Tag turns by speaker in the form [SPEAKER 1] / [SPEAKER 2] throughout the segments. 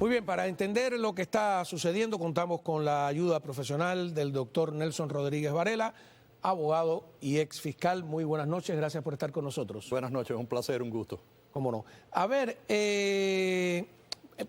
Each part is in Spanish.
[SPEAKER 1] Muy bien, para entender lo que está sucediendo contamos con la ayuda profesional del doctor Nelson Rodríguez Varela, abogado y ex fiscal. Muy buenas noches, gracias por estar con nosotros.
[SPEAKER 2] Buenas noches, un placer, un gusto.
[SPEAKER 1] Cómo no. A ver,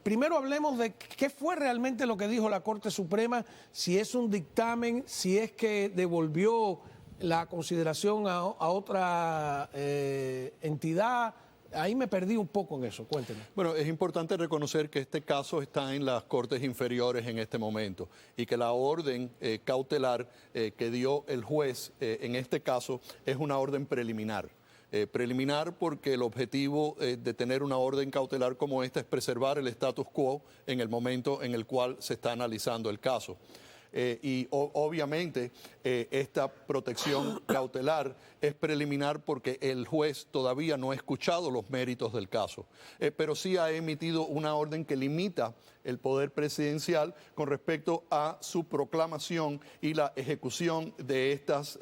[SPEAKER 1] primero hablemos de qué fue realmente lo que dijo la Corte Suprema, si es un dictamen, si es que devolvió la consideración a otra entidad. Ahí me perdí un poco en eso, cuénteme.
[SPEAKER 2] Bueno, es importante reconocer que este caso está en las Cortes Inferiores en este momento y que la orden cautelar que dio el juez en este caso es una orden preliminar. Preliminar porque el objetivo de tener una orden cautelar como esta es preservar el status quo en el momento en el cual se está analizando el caso. Obviamente esta protección cautelar es preliminar porque el juez todavía no ha escuchado los méritos del caso, pero sí ha emitido una orden que limita el poder presidencial con respecto a su proclamación y la ejecución de estas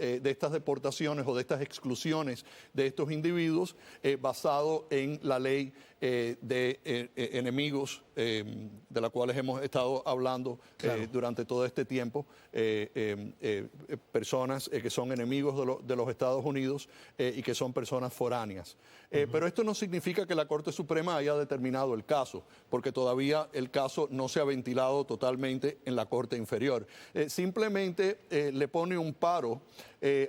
[SPEAKER 2] deportaciones o de estas exclusiones de estos individuos basado en la ley de enemigos de la cual hemos estado hablando durante todo este tiempo, personas que son enemigos de los Estados Unidos y que son personas foráneas. Pero esto no significa que la Corte Suprema haya determinado el caso, porque todavía el caso no se ha ventilado totalmente en la Corte Inferior. Simplemente le pone un paro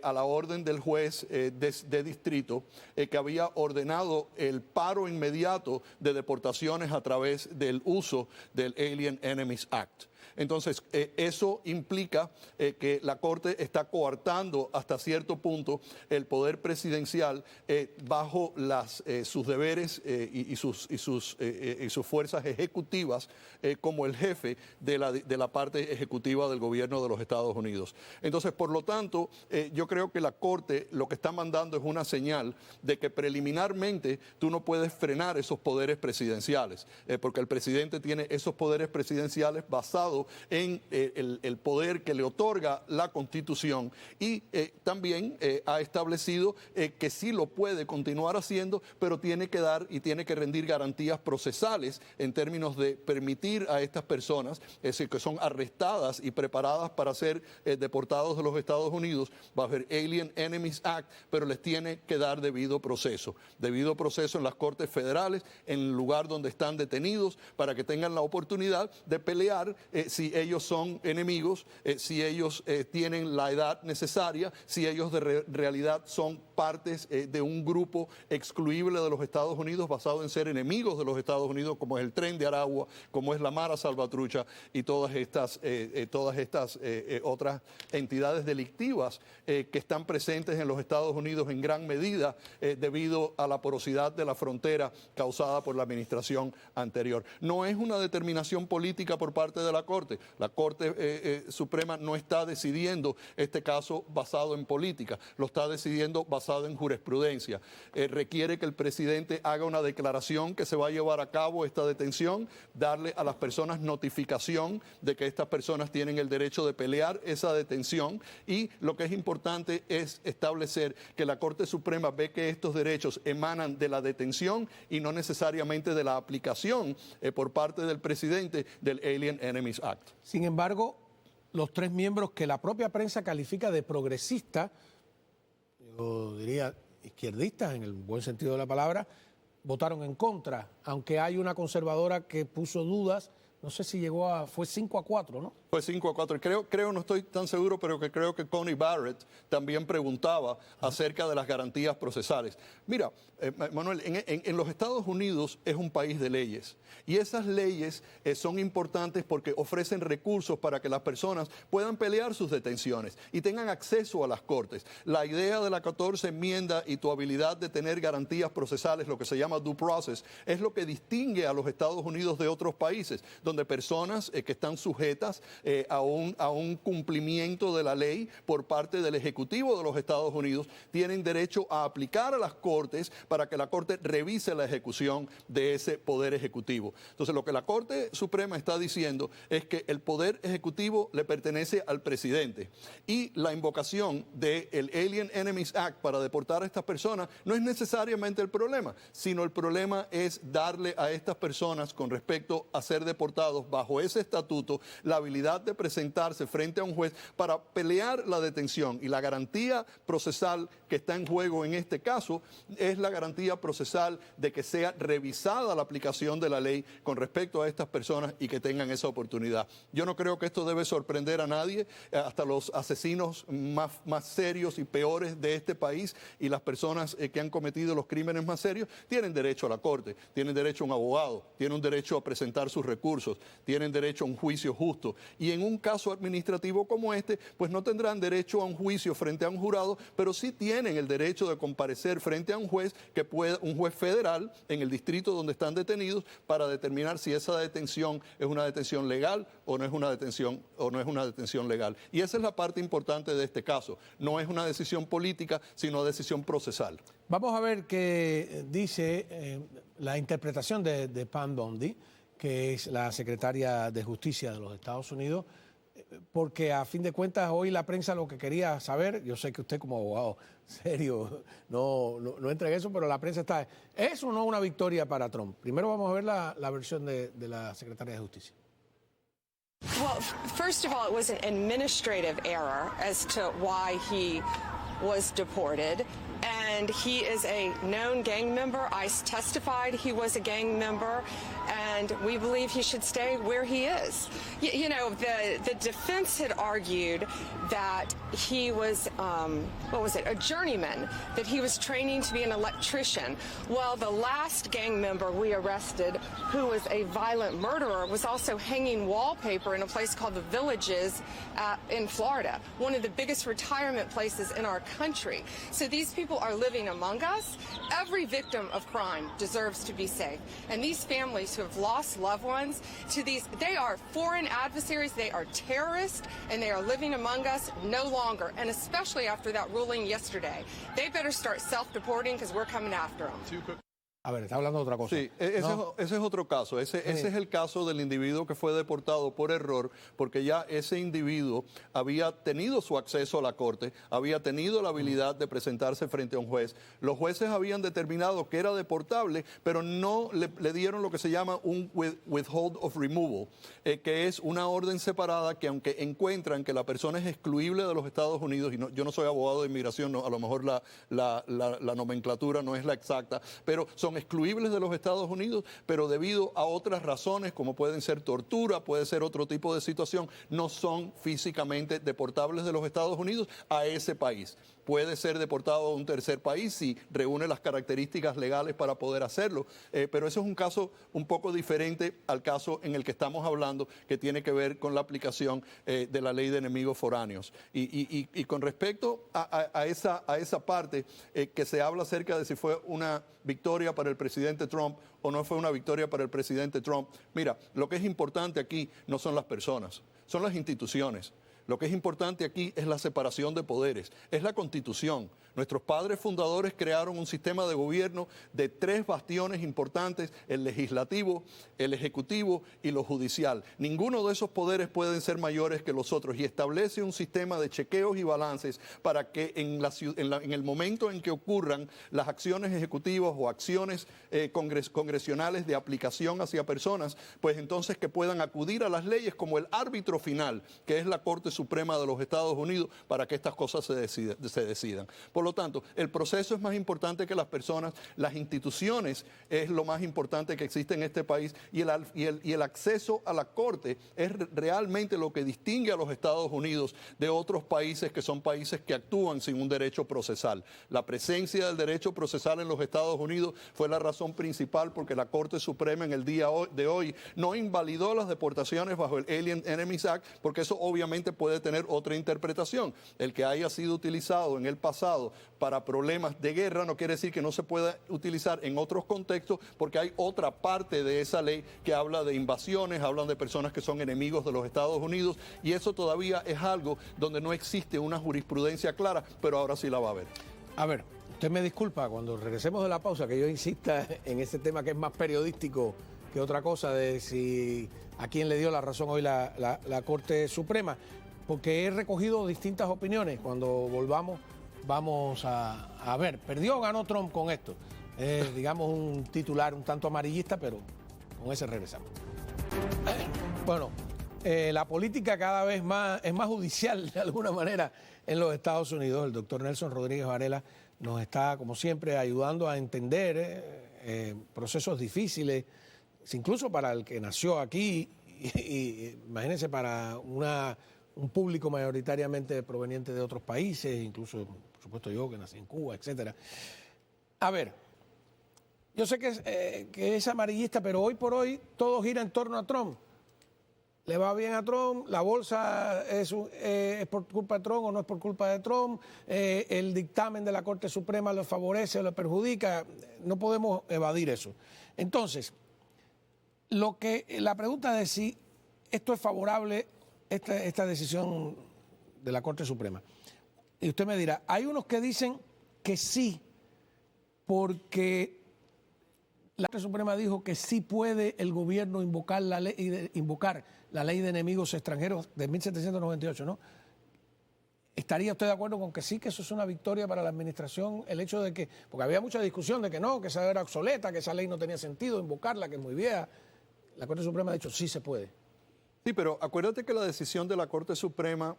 [SPEAKER 2] a la orden del juez de distrito que había ordenado el paro inmediato de deportaciones a través del uso del Alien Enemies Act. Entonces, eso implica que la Corte está coartando hasta cierto punto el poder presidencial bajo sus deberes y sus fuerzas ejecutivas como el jefe de la parte ejecutiva del gobierno de los Estados Unidos. Entonces, por lo tanto, yo creo que la Corte lo que está mandando es una señal de que preliminarmente tú no puedes frenar esos poderes presidenciales, porque el presidente tiene esos poderes presidenciales basados en el poder que le otorga la Constitución y también ha establecido que sí lo puede continuar haciendo, pero tiene que dar y tiene que rendir garantías procesales en términos de permitir a estas personas, es decir, que son arrestadas y preparadas para ser deportados de los Estados Unidos bajo el Alien Enemies Act, pero les tiene que dar debido proceso en las Cortes Federales, en el lugar donde están detenidos, para que tengan la oportunidad de pelear si ellos son enemigos, si ellos tienen la edad necesaria, si ellos de realidad son partes de un grupo excluible de los Estados Unidos basado en ser enemigos de los Estados Unidos, como es el Tren de Aragua, como es la Mara Salvatrucha y todas estas otras entidades delictivas que están presentes en los Estados Unidos en gran medida debido a la porosidad de la frontera causada por la administración anterior. No es una determinación política por parte de la Corte. La Corte Suprema no está decidiendo este caso basado en política, lo está decidiendo basado en jurisprudencia. Requiere que el presidente haga una declaración que se va a llevar a cabo esta detención, darle a las personas notificación de que estas personas tienen el derecho de pelear esa detención y lo que es importante es establecer que la Corte Suprema ve que estos derechos emanan de la detención y no necesariamente de la aplicación por parte del presidente del Alien Enemies Act.
[SPEAKER 1] Sin embargo, los tres miembros que la propia prensa califica de progresistas, yo diría izquierdistas en el buen sentido de la palabra, votaron en contra, aunque hay una conservadora que puso dudas, no sé si fue 5-4, ¿no?
[SPEAKER 2] Fue 5-4. Creo, no estoy tan seguro, pero que creo que Coney Barrett también preguntaba acerca de las garantías procesales. Mira, Manuel, en los Estados Unidos es un país de leyes y esas leyes son importantes porque ofrecen recursos para que las personas puedan pelear sus detenciones y tengan acceso a las cortes. La idea de la 14 enmienda y tu habilidad de tener garantías procesales, lo que se llama due process, es lo que distingue a los Estados Unidos de otros países, donde personas que están sujetas a un cumplimiento de la ley por parte del Ejecutivo de los Estados Unidos tienen derecho a aplicar a las Cortes para que la Corte revise la ejecución de ese poder ejecutivo. Entonces, lo que la Corte Suprema está diciendo es que el poder ejecutivo le pertenece al presidente y la invocación del Alien Enemies Act para deportar a estas personas no es necesariamente el problema, sino el problema es darle a estas personas con respecto a ser deportados bajo ese estatuto la habilidad de presentarse frente a un juez para pelear la detención, y la garantía procesal que está en juego en este caso es la garantía procesal de que sea revisada la aplicación de la ley con respecto a estas personas y que tengan esa oportunidad. Yo no creo que esto debe sorprender a nadie, hasta los asesinos más serios y peores de este país y las personas que han cometido los crímenes más serios tienen derecho a la corte, tienen derecho a un abogado, tienen un derecho a presentar sus recursos, tienen derecho a un juicio justo, y en un caso administrativo como este, pues no tendrán derecho a un juicio frente a un jurado, pero sí tienen el derecho de comparecer frente a un juez un juez federal en el distrito donde están detenidos para determinar si esa detención es una detención legal o no es una detención legal. Y esa es la parte importante de este caso. No es una decisión política, sino decisión procesal.
[SPEAKER 1] Vamos a ver qué dice la interpretación de Pam Bondi, que es la secretaria de Justicia de los Estados Unidos, porque a fin de cuentas hoy la prensa lo que quería saber, yo sé que usted como abogado serio no entra en eso, pero la prensa está, ¿es o no una victoria para Trump? Primero vamos a ver la versión de la secretaria de Justicia.
[SPEAKER 3] Well, first of all, it was an administrative error as to why he was deported. And he is a known gang member. ICE testified he was a gang member, and we believe he should stay where he is. You know, the defense had argued that he was, a journeyman, that he was training to be an electrician. Well, the last gang member we arrested, who was a violent murderer, was also hanging wallpaper in a place called The Villages in Florida, one of the biggest retirement places in our country. So these people are living among us. Every victim of crime deserves to be safe. And these families who have lost loved ones to these, they are foreign adversaries, they are terrorists, and they are living among us no longer. And especially after that ruling yesterday, they better start self-deporting because we're coming after them.
[SPEAKER 1] A ver, está hablando de otra cosa.
[SPEAKER 2] Sí, ese es otro caso. Ese es el caso del individuo que fue deportado por error, porque ya ese individuo había tenido su acceso a la corte, había tenido la habilidad de presentarse frente a un juez. Los jueces habían determinado que era deportable, pero no le dieron lo que se llama un withhold of removal, que es una orden separada que, aunque encuentran que la persona es excluible de los Estados Unidos, y yo no soy abogado de inmigración, a lo mejor la nomenclatura no es la exacta, pero son excluibles de los Estados Unidos, pero debido a otras razones, como pueden ser tortura, puede ser otro tipo de situación, no son físicamente deportables de los Estados Unidos a ese país. Puede ser deportado a un tercer país si reúne las características legales para poder hacerlo, pero eso es un caso un poco diferente al caso en el que estamos hablando, que tiene que ver con la aplicación de la ley de enemigos foráneos. Y con respecto a esa parte que se habla acerca de si fue una victoria para el presidente Trump o no fue una victoria para el presidente Trump, mira, lo que es importante aquí no son las personas, son las instituciones. Lo que es importante aquí es la separación de poderes, es la Constitución. Nuestros padres fundadores crearon un sistema de gobierno de 3 bastiones importantes: el legislativo, el ejecutivo y lo judicial. Ninguno de esos poderes pueden ser mayores que los otros, y establece un sistema de chequeos y balances para que en el momento en que ocurran las acciones ejecutivas o acciones congresionales de aplicación hacia personas, pues entonces que puedan acudir a las leyes como el árbitro final, que es la Corte Suprema de los Estados Unidos, para que estas cosas se decidan. Por lo tanto, el proceso es más importante que las personas, las instituciones es lo más importante que existe en este país, y el acceso a la Corte es realmente lo que distingue a los Estados Unidos de otros países que son países que actúan sin un derecho procesal. La presencia del derecho procesal en los Estados Unidos fue la razón principal porque la Corte Suprema en el día de hoy no invalidó las deportaciones bajo el Alien Enemies Act, porque eso obviamente puede puede tener otra interpretación. El que haya sido utilizado en el pasado para problemas de guerra no quiere decir que no se pueda utilizar en otros contextos, porque hay otra parte de esa ley que habla de invasiones, hablan de personas que son enemigos de los Estados Unidos, y eso todavía es algo donde no existe una jurisprudencia clara, pero ahora sí la va a haber.
[SPEAKER 1] A ver, usted me disculpa cuando regresemos de la pausa que yo insista en ese tema que es más periodístico que otra cosa, de si a quién le dio la razón hoy la Corte Suprema, porque he recogido distintas opiniones. Cuando volvamos vamos a ver, ¿perdió o ganó Trump con esto? Digamos un titular un tanto amarillista, pero con ese regresamos. Bueno, la política cada vez más es más judicial de alguna manera en los Estados Unidos. El doctor Nelson Rodríguez Varela nos está, como siempre, ayudando a entender procesos difíciles, incluso para el que nació aquí, y imagínense para un público mayoritariamente proveniente de otros países, incluso, por supuesto, yo que nací en Cuba, etcétera. A ver, yo sé que es amarillista, pero hoy por hoy todo gira en torno a Trump. Le va bien a Trump, la bolsa es por culpa de Trump o no es por culpa de Trump, el dictamen de la Corte Suprema lo favorece o lo perjudica, no podemos evadir eso. Entonces, la pregunta de si esto es favorable, esta decisión de la Corte Suprema. Y usted me dirá, hay unos que dicen que sí, porque la Corte Suprema dijo que sí puede el gobierno invocar la ley de enemigos extranjeros de 1798, ¿no? ¿Estaría usted de acuerdo con que sí, que eso es una victoria para la administración? El hecho de que, porque había mucha discusión de que no, que esa era obsoleta, que esa ley no tenía sentido invocarla, que es muy vieja. La Corte Suprema ha dicho sí se puede.
[SPEAKER 2] Sí, pero acuérdate que la decisión de la Corte Suprema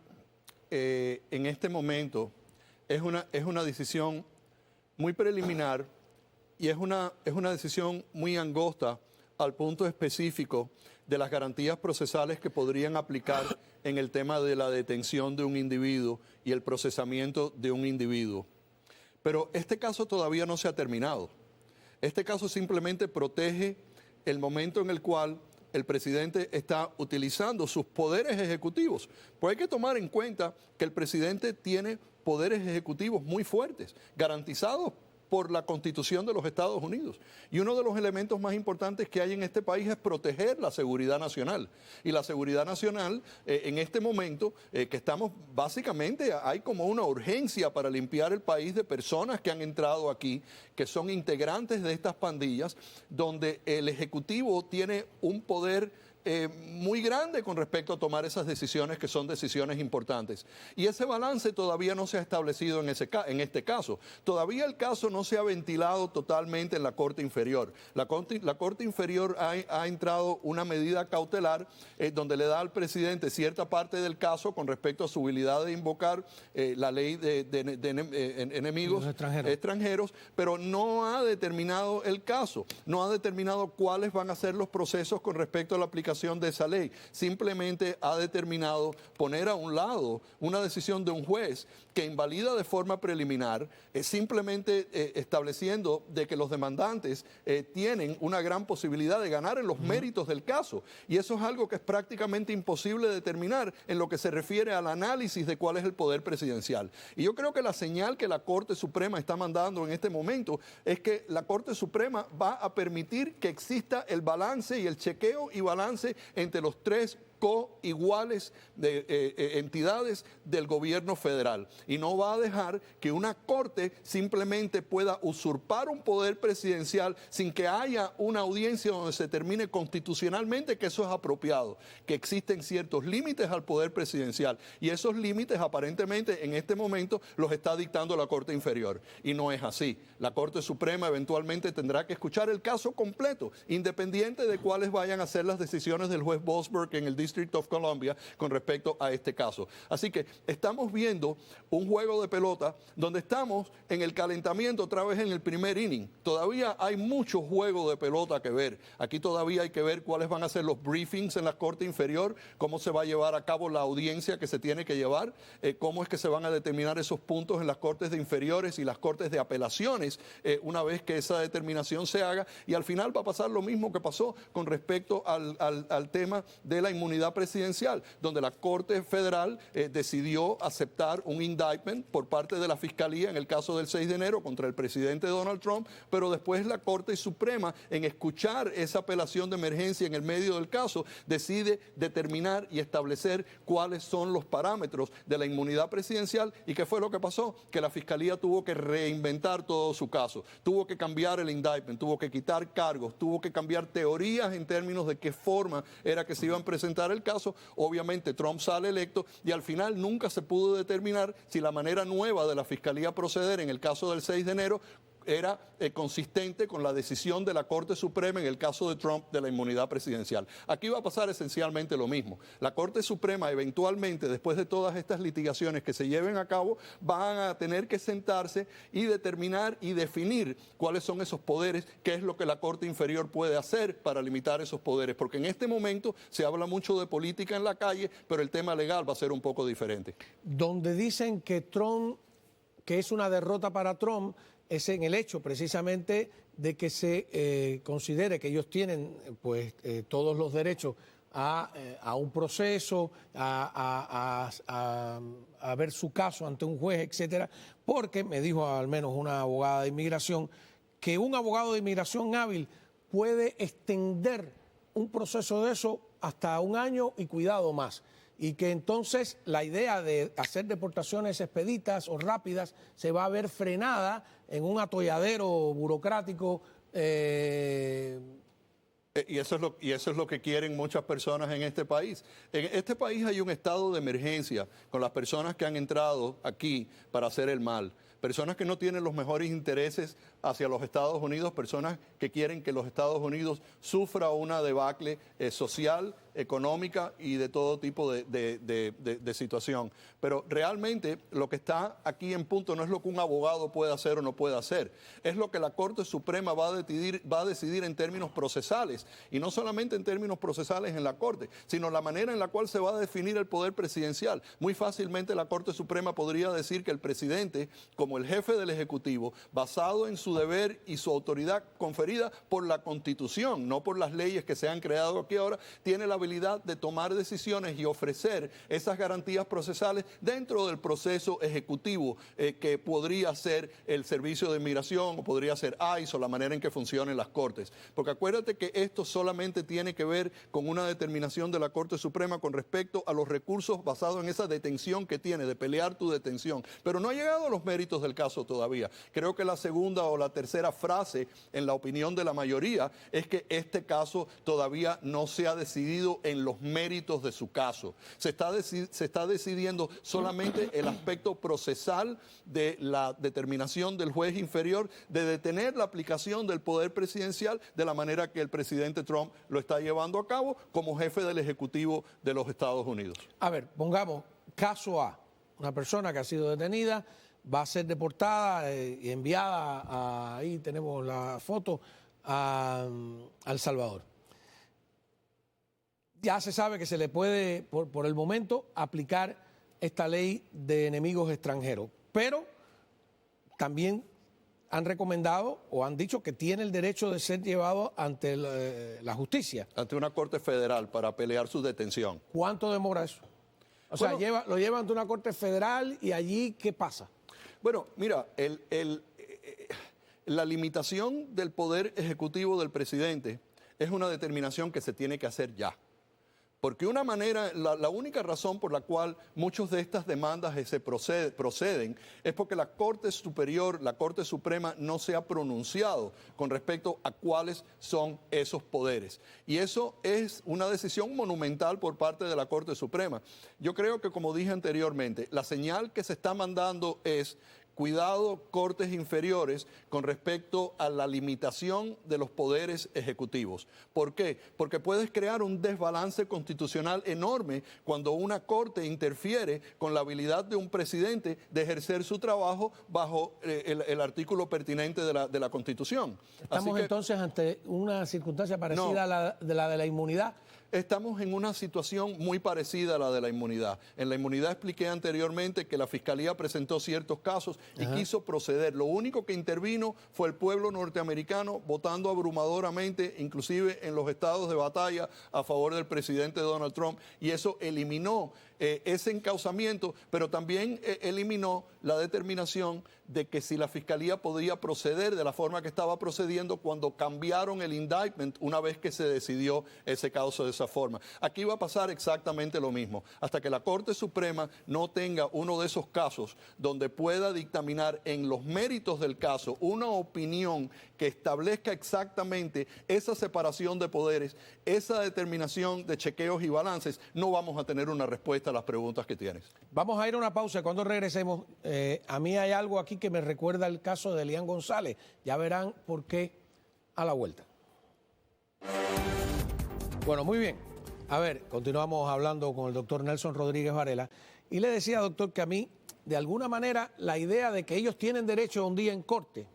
[SPEAKER 2] en este momento es una decisión muy preliminar y es una decisión muy angosta al punto específico de las garantías procesales que podrían aplicar en el tema de la detención de un individuo y el procesamiento de un individuo. Pero este caso todavía no se ha terminado. Este caso simplemente protege el momento en el cual el presidente está utilizando sus poderes ejecutivos. Pues hay que tomar en cuenta que el presidente tiene poderes ejecutivos muy fuertes, garantizados por la Constitución de los Estados Unidos. Y uno de los elementos más importantes que hay en este país es proteger la seguridad nacional. Y la seguridad nacional, en este momento, que estamos básicamente, hay como una urgencia para limpiar el país de personas que han entrado aquí, que son integrantes de estas pandillas, donde el Ejecutivo tiene un poder muy grande con respecto a tomar esas decisiones que son decisiones importantes. Y ese balance todavía no se ha establecido en este caso. Todavía el caso no se ha ventilado totalmente en la Corte Inferior. La Corte Inferior ha entrado una medida cautelar donde le da al presidente cierta parte del caso con respecto a su habilidad de invocar la ley de enemigos extranjeros, pero no ha determinado el caso, no ha determinado cuáles van a ser los procesos con respecto a la aplicación de esa ley. Simplemente ha determinado poner a un lado una decisión de un juez que invalida de forma preliminar, simplemente estableciendo de que los demandantes tienen una gran posibilidad de ganar en los méritos del caso. Y eso es algo que es prácticamente imposible de determinar en lo que se refiere al análisis de cuál es el poder presidencial. Y yo creo que la señal que la Corte Suprema está mandando en este momento es que la Corte Suprema va a permitir que exista el balance y el chequeo y balance entre los tres coiguales de entidades del gobierno federal, y no va a dejar que una corte simplemente pueda usurpar un poder presidencial sin que haya una audiencia donde se determine constitucionalmente que eso es apropiado, que existen ciertos límites al poder presidencial, y esos límites aparentemente en este momento los está dictando la Corte Inferior, y no es así. La Corte Suprema eventualmente tendrá que escuchar el caso completo, independiente de cuáles vayan a ser las decisiones del juez Boasberg en el District of Columbia con respecto a este caso. Así que estamos viendo un juego de pelota donde estamos en el calentamiento otra vez en el primer inning. Todavía hay mucho juego de pelota que ver. Aquí todavía hay que ver cuáles van a ser los briefings en la Corte Inferior, cómo se va a llevar a cabo la audiencia que se tiene que llevar, cómo es que se van a determinar esos puntos en las Cortes de Inferiores y las Cortes de Apelaciones una vez que esa determinación se haga, y al final va a pasar lo mismo que pasó con respecto al tema de la inmunidad inmunidad presidencial, donde la Corte Federal decidió aceptar un indictment por parte de la Fiscalía en el caso del 6 de enero contra el presidente Donald Trump, pero después la Corte Suprema, en escuchar esa apelación de emergencia en el medio del caso, decide determinar y establecer cuáles son los parámetros de la inmunidad presidencial. ¿Y qué fue lo que pasó? Que la Fiscalía tuvo que reinventar todo su caso, tuvo que cambiar el indictment, tuvo que quitar cargos, tuvo que cambiar teorías en términos de qué forma era que se iban a presentar el caso. Obviamente Trump sale electo y al final nunca se pudo determinar si la manera nueva de la Fiscalía proceder en el caso del 6 de enero era consistente con la decisión de la Corte Suprema en el caso de Trump de la inmunidad presidencial. Aquí va a pasar esencialmente lo mismo. La Corte Suprema eventualmente, después de todas estas litigaciones que se lleven a cabo, van a tener que sentarse y determinar y definir cuáles son esos poderes, qué es lo que la Corte Inferior puede hacer para limitar esos poderes, porque en este momento se habla mucho de política en la calle, pero el tema legal va a ser un poco diferente.
[SPEAKER 1] Donde dicen que Trump, que es una derrota para Trump, es en el hecho precisamente de que se considere que ellos tienen pues todos los derechos a un proceso, a ver su caso ante un juez, etcétera, porque me dijo al menos una abogada de inmigración que un abogado de inmigración hábil puede extender un proceso de eso hasta un año y cuidado más. Y que entonces la idea de hacer deportaciones expeditas o rápidas se va a ver frenada en un atolladero burocrático.
[SPEAKER 2] Y eso es lo que quieren muchas personas en este país. En este país hay un estado de emergencia con las personas que han entrado aquí para hacer el mal. Personas que no tienen los mejores intereses hacia los Estados Unidos, personas que quieren que los Estados Unidos sufra una debacle social, económica y de todo tipo de situación. Pero realmente lo que está aquí en punto no es lo que un abogado puede hacer o no puede hacer, es lo que la Corte Suprema va a decidir en términos procesales, y no solamente en términos procesales en la Corte, sino la manera en la cual se va a definir el poder presidencial. Muy fácilmente la Corte Suprema podría decir que el presidente, como el jefe del Ejecutivo, basado en su deber y su autoridad conferida por la Constitución, no por las leyes que se han creado aquí ahora, tiene la habilidad de tomar decisiones y ofrecer esas garantías procesales dentro del proceso ejecutivo que podría ser el Servicio de Inmigración o podría ser ICE o la manera en que funcionen las cortes. Porque acuérdate que esto solamente tiene que ver con una determinación de la Corte Suprema con respecto a los recursos basados en esa detención que tiene, de pelear tu detención. Pero no ha llegado a los méritos del caso todavía. Creo que la segunda o la tercera frase en la opinión de la mayoría es que este caso todavía no se ha decidido en los méritos de su caso. Se está decidiendo solamente el aspecto procesal de la determinación del juez inferior de detener la aplicación del poder presidencial de la manera que el presidente Trump lo está llevando a cabo como jefe del Ejecutivo de los Estados Unidos.
[SPEAKER 1] A ver, pongamos caso A, una persona que ha sido detenida, va a ser deportada y enviada, ahí tenemos la foto, a El Salvador. Ya se sabe que se le puede, por el momento, aplicar esta ley de enemigos extranjeros, pero también han recomendado o han dicho que tiene el derecho de ser llevado ante la justicia.
[SPEAKER 2] Ante una corte federal para pelear su detención.
[SPEAKER 1] ¿Cuánto demora eso? O sea, lo lleva ante una corte federal y allí, ¿qué pasa?
[SPEAKER 2] Bueno, mira, la limitación del poder ejecutivo del presidente es una determinación que se tiene que hacer ya. Porque la única razón por la cual muchas de estas demandas proceden es porque la Corte Superior, la Corte Suprema, no se ha pronunciado con respecto a cuáles son esos poderes. Y eso es una decisión monumental por parte de la Corte Suprema. Yo creo que, como dije anteriormente, la señal que se está mandando es: cuidado, cortes inferiores, con respecto a la limitación de los poderes ejecutivos. ¿Por qué? Porque puedes crear un desbalance constitucional enorme cuando una corte interfiere con la habilidad de un presidente de ejercer su trabajo bajo el artículo pertinente de la Constitución.
[SPEAKER 1] ¿Estamos entonces ante una circunstancia parecida a la de la inmunidad?
[SPEAKER 2] Estamos en una situación muy parecida a la de la inmunidad. En la inmunidad expliqué anteriormente que la Fiscalía presentó ciertos casos y quiso proceder. Lo único que intervino fue el pueblo norteamericano votando abrumadoramente, inclusive en los estados de batalla, a favor del presidente Donald Trump, y eso eliminó ese encauzamiento, pero también eliminó la determinación de que si la Fiscalía podía proceder de la forma que estaba procediendo cuando cambiaron el indictment una vez que se decidió ese caso de esa forma. Aquí va a pasar exactamente lo mismo. Hasta que la Corte Suprema no tenga uno de esos casos donde pueda dictaminar en los méritos del caso una opinión que establezca exactamente esa separación de poderes, esa determinación de chequeos y balances, no vamos a tener una respuesta a las preguntas que tienes.
[SPEAKER 1] Vamos a ir a una pausa. Cuando regresemos, a mí hay algo aquí que me recuerda el caso de Elian González. Ya verán por qué a la vuelta. Bueno, muy bien. A ver, continuamos hablando con el doctor Nelson Rodríguez Varela. Y le decía, doctor, que a mí, de alguna manera, la idea de que ellos tienen derecho a un día en corte,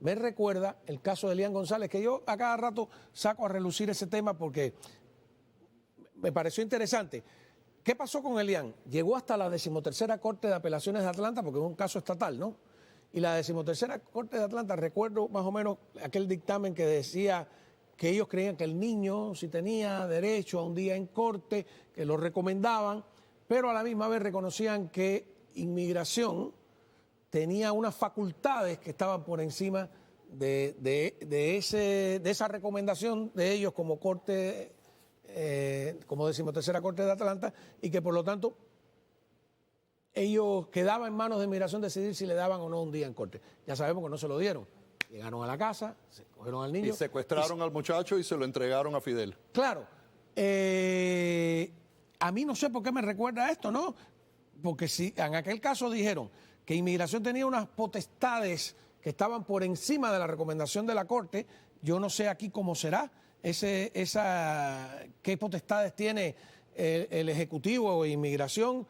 [SPEAKER 1] me recuerda el caso de Elian González, que yo a cada rato saco a relucir ese tema porque me pareció interesante. ¿Qué pasó con Elian? Llegó hasta la 13ª Corte de Apelaciones de Atlanta, porque es un caso estatal, ¿no? Y la 13ª Corte de Atlanta, recuerdo más o menos aquel dictamen que decía que ellos creían que el niño sí tenía derecho a un día en corte, que lo recomendaban, pero a la misma vez reconocían que inmigración tenía unas facultades que estaban por encima de esa recomendación de ellos como corte, como 13ª Corte de Atlanta, y que por lo tanto ellos quedaban en manos de inmigración decidir si le daban o no un día en corte. Ya sabemos que no se lo dieron. Llegaron a la casa, se cogieron al niño.
[SPEAKER 2] Y secuestraron al muchacho y se lo entregaron a Fidel.
[SPEAKER 1] Claro. A mí no sé por qué me recuerda esto, ¿no? Porque si en aquel caso dijeron que inmigración tenía unas potestades que estaban por encima de la recomendación de la Corte, yo no sé aquí cómo será, qué potestades tiene el Ejecutivo de Inmigración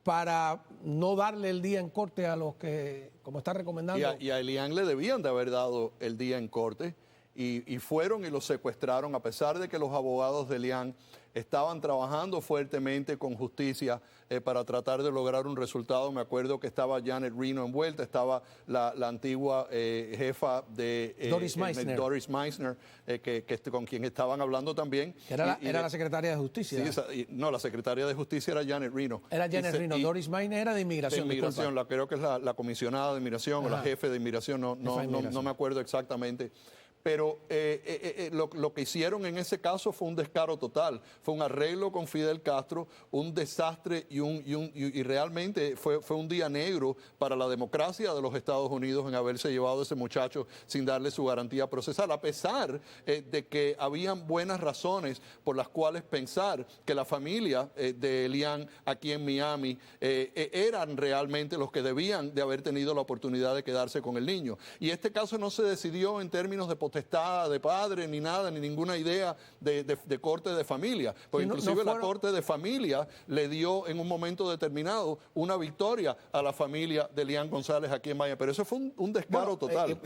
[SPEAKER 1] para no darle el día en corte a los que, como está recomendando.
[SPEAKER 2] Y a Elian le debían de haber dado el día en corte y fueron y lo secuestraron, a pesar de que los abogados de Elian estaban trabajando fuertemente con justicia para tratar de lograr un resultado. Me acuerdo que estaba Janet Reno envuelta, estaba la antigua jefa de Doris Meissner, con quien estaban hablando también.
[SPEAKER 1] Era la secretaria de Justicia.
[SPEAKER 2] Sí, no, la secretaria de Justicia era Janet Reno.
[SPEAKER 1] Era Janet Reno, Doris Meissner era de Inmigración.
[SPEAKER 2] De Inmigración, creo que es la comisionada de Inmigración o la jefe de Inmigración, no me acuerdo exactamente. Pero lo que hicieron en ese caso fue un descaro total, fue un arreglo con Fidel Castro, un desastre y realmente fue un día negro para la democracia de los Estados Unidos en haberse llevado a ese muchacho sin darle su garantía procesal, a pesar de que habían buenas razones por las cuales pensar que la familia de Elian aquí en Miami eran realmente los que debían de haber tenido la oportunidad de quedarse con el niño. Y este caso no se decidió en términos de potestad de padre, ni nada, ni ninguna idea de corte de familia. Porque inclusive la corte de familia le dio en un momento determinado una victoria a la familia de Elian González aquí en Miami. Pero eso fue un descaro total.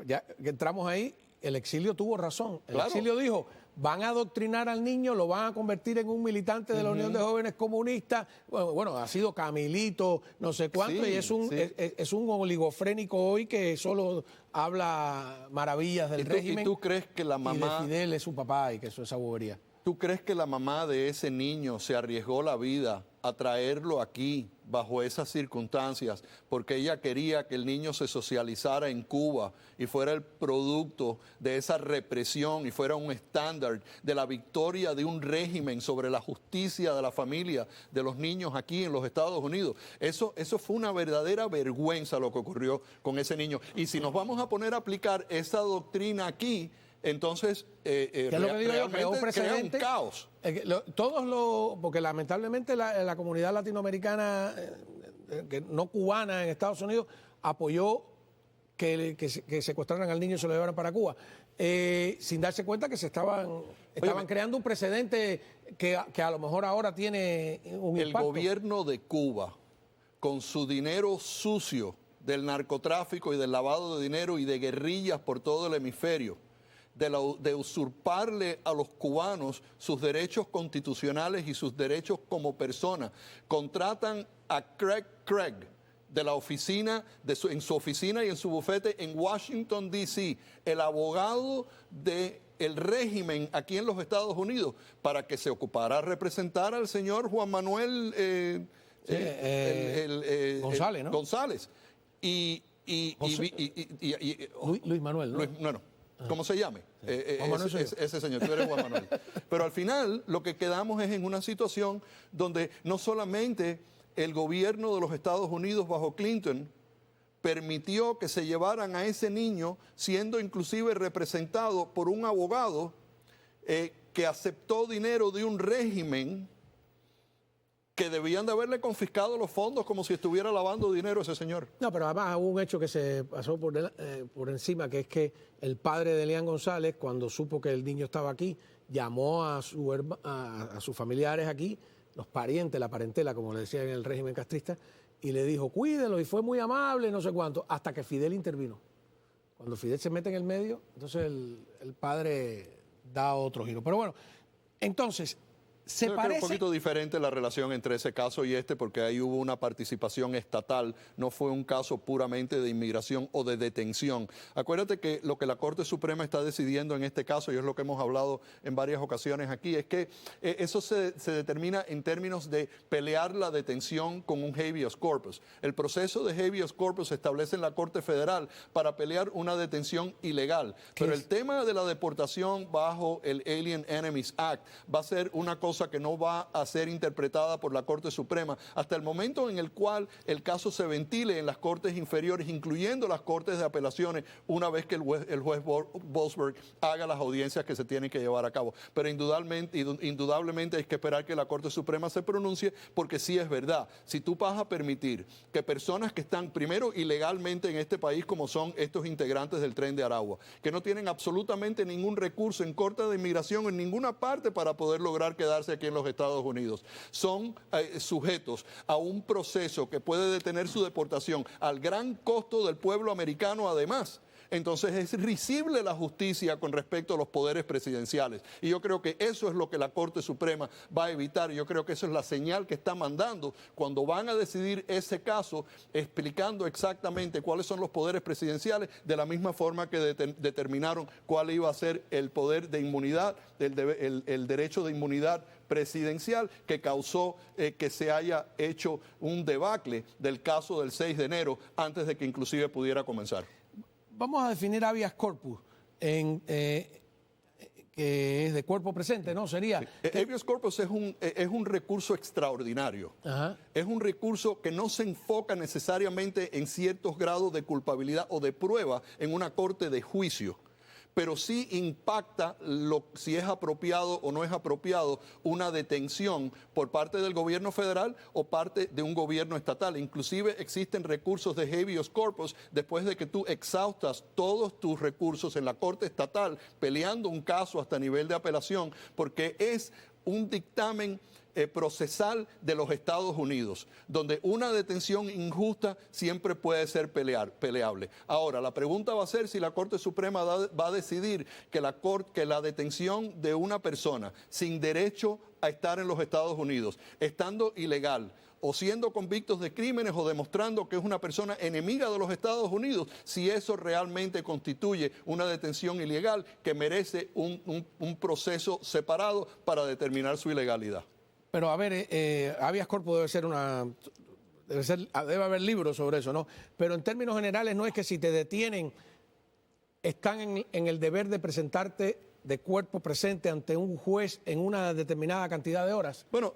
[SPEAKER 1] Ya que entramos ahí, el exilio tuvo razón. El
[SPEAKER 2] Claro.
[SPEAKER 1] exilio dijo, van a adoctrinar al niño, lo van a convertir en un militante de la Unión de Jóvenes Comunistas. Bueno, ha sido Camilito, no sé cuánto,
[SPEAKER 2] Sí,
[SPEAKER 1] y es un oligofrénico hoy que solo habla maravillas del régimen.
[SPEAKER 2] ¿Y tú crees que la mamá...
[SPEAKER 1] Y de Fidel es su papá y que eso es esa bobería.
[SPEAKER 2] ¿Tú crees que la mamá de ese niño se arriesgó la vida a traerlo aquí bajo esas circunstancias porque ella quería que el niño se socializara en Cuba y fuera el producto de esa represión y fuera un estándar de la victoria de un régimen sobre la justicia de la familia de los niños aquí en los Estados Unidos? Eso fue una verdadera vergüenza lo que ocurrió con ese niño. Y si nos vamos a poner a aplicar esa doctrina aquí, entonces realmente crea un caos.
[SPEAKER 1] Porque lamentablemente la comunidad latinoamericana, que no cubana en Estados Unidos, apoyó que secuestraran al niño y se lo llevaran para Cuba, sin darse cuenta que estaban creando un precedente que a lo mejor ahora tiene un impacto.
[SPEAKER 2] El gobierno de Cuba, con su dinero sucio del narcotráfico y del lavado de dinero y de guerrillas por todo el hemisferio, de usurparle a los cubanos sus derechos constitucionales y sus derechos como personas. Contratan a Craig de la oficina, en su oficina y en su bufete en Washington, D.C., el abogado del régimen aquí en los Estados Unidos, para que se ocupara a representar al señor Juan Manuel
[SPEAKER 1] González, ¿no?
[SPEAKER 2] González.
[SPEAKER 1] Luis Manuel, ¿no?
[SPEAKER 2] ¿Cómo se llame?
[SPEAKER 1] Juan Manuel
[SPEAKER 2] ese señor, tú eres Juan Manuel. Pero al final lo que quedamos es en una situación donde no solamente el gobierno de los Estados Unidos bajo Clinton permitió que se llevaran a ese niño, siendo inclusive representado por un abogado que aceptó dinero de un régimen que debían de haberle confiscado los fondos como si estuviera lavando dinero ese señor.
[SPEAKER 1] No, pero además hubo un hecho que se pasó por encima, que es que el padre de Elian González, cuando supo que el niño estaba aquí, llamó a sus familiares aquí, los parientes, la parentela, como le decían en el régimen castrista, y le dijo, cuídelo, y fue muy amable, no sé cuánto, hasta que Fidel intervino. Cuando Fidel se mete en el medio, entonces el padre da otro giro. Pero bueno, entonces,
[SPEAKER 2] Creo que es un poquito diferente la relación entre ese caso y este, porque ahí hubo una participación estatal, no fue un caso puramente de inmigración o de detención. Acuérdate que lo que la Corte Suprema está decidiendo en este caso, y es lo que hemos hablado en varias ocasiones aquí, es que eso se determina en términos de pelear la detención con un habeas corpus. El proceso de habeas corpus se establece en la Corte Federal para pelear una detención ilegal. Pero el tema de la deportación bajo el Alien Enemies Act va a ser una cosa que no va a ser interpretada por la Corte Suprema hasta el momento en el cual el caso se ventile en las cortes inferiores, incluyendo las cortes de apelaciones, una vez que el juez Boasberg haga las audiencias que se tienen que llevar a cabo. Pero indudablemente hay que esperar que la Corte Suprema se pronuncie, porque sí es verdad, si tú vas a permitir que personas que están primero ilegalmente en este país, como son estos integrantes del Tren de Aragua, que no tienen absolutamente ningún recurso en corte de inmigración en ninguna parte para poder lograr quedarse aquí en los Estados Unidos, son sujetos a un proceso que puede detener su deportación al gran costo del pueblo americano además. Entonces es risible la justicia con respecto a los poderes presidenciales. Y yo creo que eso es lo que la Corte Suprema va a evitar. Yo creo que eso es la señal que está mandando cuando van a decidir ese caso, explicando exactamente cuáles son los poderes presidenciales, de la misma forma que determinaron cuál iba a ser el poder de inmunidad, el derecho de inmunidad presidencial que causó que se haya hecho un debacle del caso del 6 de enero antes de que inclusive pudiera comenzar.
[SPEAKER 1] Vamos a definir habeas corpus, que es de cuerpo presente, ¿no? Sería...
[SPEAKER 2] Habeas corpus es un recurso extraordinario.
[SPEAKER 1] Ajá.
[SPEAKER 2] Es un recurso que no se enfoca necesariamente en ciertos grados de culpabilidad o de prueba en una corte de juicio, pero sí impacta si es apropiado o no es apropiado una detención por parte del gobierno federal o parte de un gobierno estatal. Inclusive existen recursos de habeas corpus después de que tú exhaustas todos tus recursos en la corte estatal peleando un caso hasta nivel de apelación, porque es un dictamen procesal de los Estados Unidos, donde una detención injusta siempre puede ser peleable. Ahora, la pregunta va a ser si la Corte Suprema va a decidir que la detención de una persona sin derecho a estar en los Estados Unidos, estando ilegal, o siendo convictos de crímenes o demostrando que es una persona enemiga de los Estados Unidos, si eso realmente constituye una detención ilegal que merece un proceso separado para determinar su ilegalidad.
[SPEAKER 1] Pero a ver, habeas corpus debe haber libros sobre eso, ¿no? Pero en términos generales no es que si te detienen están en el deber de presentarte de cuerpo presente ante un juez en una determinada cantidad de horas.
[SPEAKER 2] Bueno,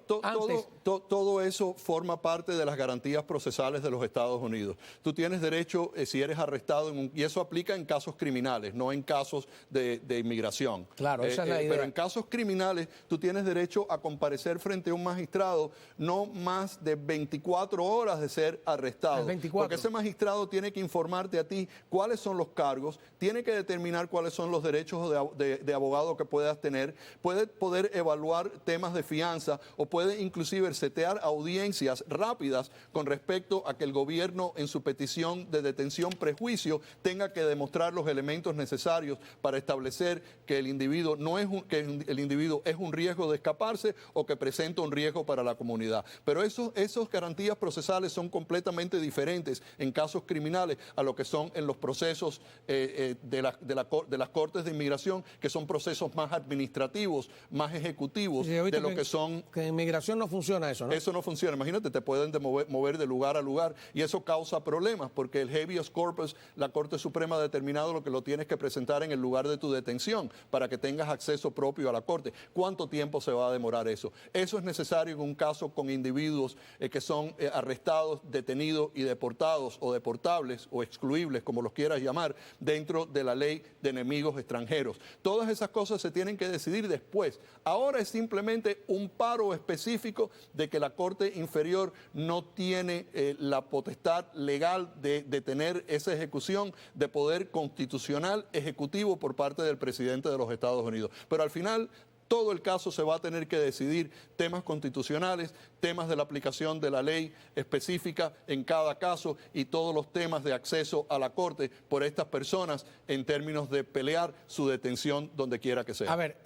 [SPEAKER 2] todo eso forma parte de las garantías procesales de los Estados Unidos. Tú tienes derecho, si eres arrestado, y eso aplica en casos criminales, no en casos de inmigración.
[SPEAKER 1] Claro, esa es la idea.
[SPEAKER 2] Pero en casos criminales, tú tienes derecho a comparecer frente a un magistrado no más de 24 horas de ser arrestado.
[SPEAKER 1] 24.
[SPEAKER 2] Porque ese magistrado tiene que informarte a ti cuáles son los cargos, tiene que determinar cuáles son los derechos de abogado que puedas tener, puede poder evaluar temas de fianza o puede inclusive setear audiencias rápidas con respecto a que el gobierno en su petición de detención prejuicio tenga que demostrar los elementos necesarios para establecer que el individuo el individuo es un riesgo de escaparse o que presenta un riesgo para la comunidad. Pero esas garantías procesales son completamente diferentes en casos criminales a lo que son en los procesos de las Cortes de Inmigración, que son procesos más administrativos, más ejecutivos de lo que son...
[SPEAKER 1] Que en inmigración no funciona eso, ¿no?
[SPEAKER 2] Eso no funciona. Imagínate, te pueden mover de lugar a lugar y eso causa problemas porque el habeas corpus, la Corte Suprema ha determinado lo que lo tienes que presentar en el lugar de tu detención para que tengas acceso propio a la Corte. ¿Cuánto tiempo se va a demorar eso? Eso es necesario en un caso con individuos que son arrestados, detenidos y deportados o deportables o excluibles, como los quieras llamar, dentro de la ley de enemigos extranjeros. Todas esas cosas se tienen que decidir después. Ahora es simplemente un paro específico de que la Corte Inferior no tiene la potestad legal de detener esa ejecución de poder constitucional ejecutivo por parte del presidente de los Estados Unidos. Pero al final todo el caso se va a tener que decidir, temas constitucionales, temas de la aplicación de la ley específica en cada caso y todos los temas de acceso a la Corte por estas personas en términos de pelear su detención donde quiera que sea.
[SPEAKER 1] A ver,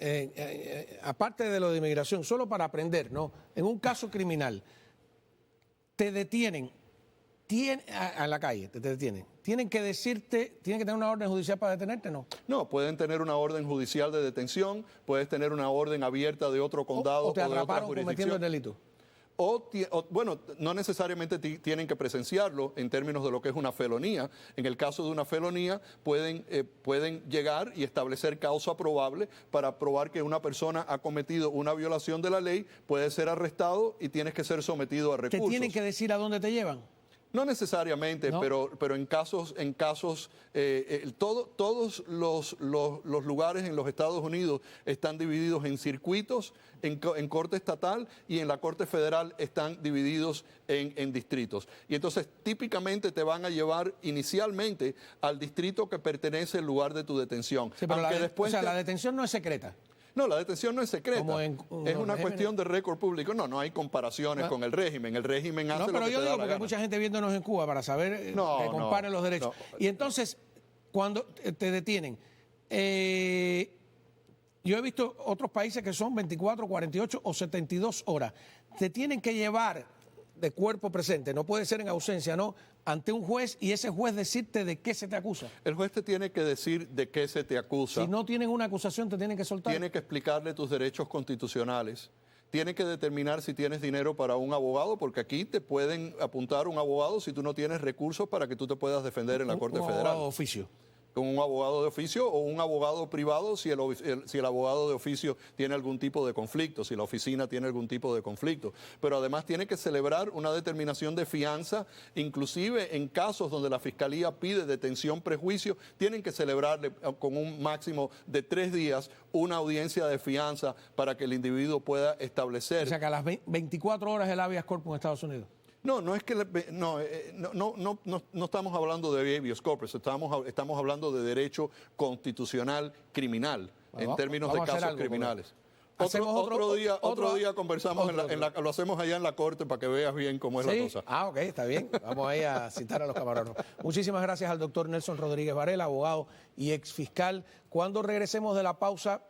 [SPEAKER 1] aparte de lo de inmigración, solo para aprender, ¿no? En un caso criminal, te detienen a la calle, te detienen. ¿Tienen que decirte, tienen que tener una orden judicial para detenerte, no?
[SPEAKER 2] No, pueden tener una orden judicial de detención, puedes tener una orden abierta de otro condado
[SPEAKER 1] o te
[SPEAKER 2] o de otra
[SPEAKER 1] atraparon cometiendo
[SPEAKER 2] jurisdicción.
[SPEAKER 1] el delito.
[SPEAKER 2] Bueno, no necesariamente tienen que presenciarlo en términos de lo que es una felonía. En el caso de una felonía pueden llegar y establecer causa probable para probar que una persona ha cometido una violación de la ley, puede ser arrestado y tienes que ser sometido a recursos.
[SPEAKER 1] ¿Te tienen que decir a dónde te llevan?
[SPEAKER 2] No necesariamente,
[SPEAKER 1] ¿No?
[SPEAKER 2] pero en casos todos los lugares en los Estados Unidos están divididos en circuitos, en corte estatal y en la corte federal están divididos en distritos. Y entonces típicamente te van a llevar inicialmente al distrito que pertenece al lugar de tu detención.
[SPEAKER 1] Sí, pero la detención no es secreta.
[SPEAKER 2] No, la detención no es secreta. Es una
[SPEAKER 1] régimen.
[SPEAKER 2] Cuestión de récord público. No hay comparaciones con el régimen. El régimen hace lo que te da la gana.
[SPEAKER 1] No, pero yo digo porque hay mucha gente viéndonos en Cuba para saber que comparen los derechos. Y entonces, cuando te detienen, yo he visto otros países que son 24, 48 o 72 horas. Te tienen que llevar de cuerpo presente, no puede ser en ausencia, ¿no? Ante un juez y ese juez decirte de qué se te acusa.
[SPEAKER 2] El juez te tiene que decir de qué se te acusa.
[SPEAKER 1] Si no tienen una acusación, te tienen que soltar.
[SPEAKER 2] Tiene que explicarle tus derechos constitucionales. Tiene que determinar si tienes dinero para un abogado, porque aquí te pueden apuntar un abogado si tú no tienes recursos para que tú te puedas defender en la Corte Federal.
[SPEAKER 1] Abogado de oficio.
[SPEAKER 2] Con un abogado de oficio o un abogado privado si el abogado de oficio tiene algún tipo de conflicto, si la oficina tiene algún tipo de conflicto. Pero además tiene que celebrar una determinación de fianza, inclusive en casos donde la Fiscalía pide detención prejuicio, tienen que celebrarle con un máximo de 3 días una audiencia de fianza para que el individuo pueda establecer.
[SPEAKER 1] O sea que a las 24 horas el habeas corpus en Estados Unidos.
[SPEAKER 2] No es que no estamos hablando de habeas corpus, estamos hablando de derecho constitucional criminal en términos de casos criminales. Otro día conversamos, lo hacemos allá en la corte para que veas bien cómo es la cosa.
[SPEAKER 1] Ah, ok, está bien. Vamos ahí a citar a los camarógrafos. Muchísimas gracias al doctor Nelson Rodríguez Varela, abogado y exfiscal. Cuando regresemos de la pausa...